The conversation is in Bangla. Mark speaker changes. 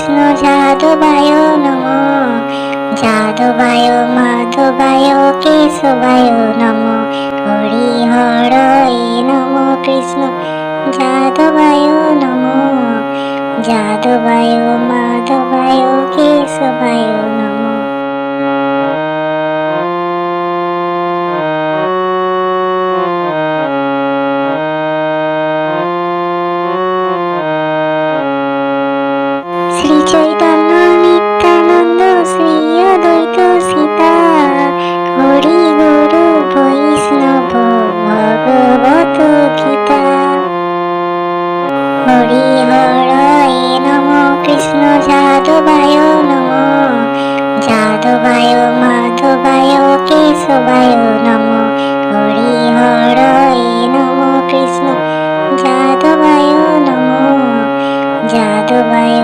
Speaker 1: কৃষ্ণ যাদবায় নমো, যাদবায় মাধবায় কেশবায় নমো, হরি হরয়ে নমো কৃষ্ণ যাদবায় নমো, যাদবায় মাধবায় কেশবায় নমো। শ্রী চৈতন্য নিত্যানন্দ শ্রী অদ্বৈত সীতা, হরি গুরু বৈষ্ণব ভগবত গীতা। হরি হরয়ে নমো কৃষ্ণ যাদবায় নমো, যাদবায় মাধবায় কেশবায় নমো, হরি হরয়ে নমো কৃষ্ণ যাদবায় নমো, যাদবায়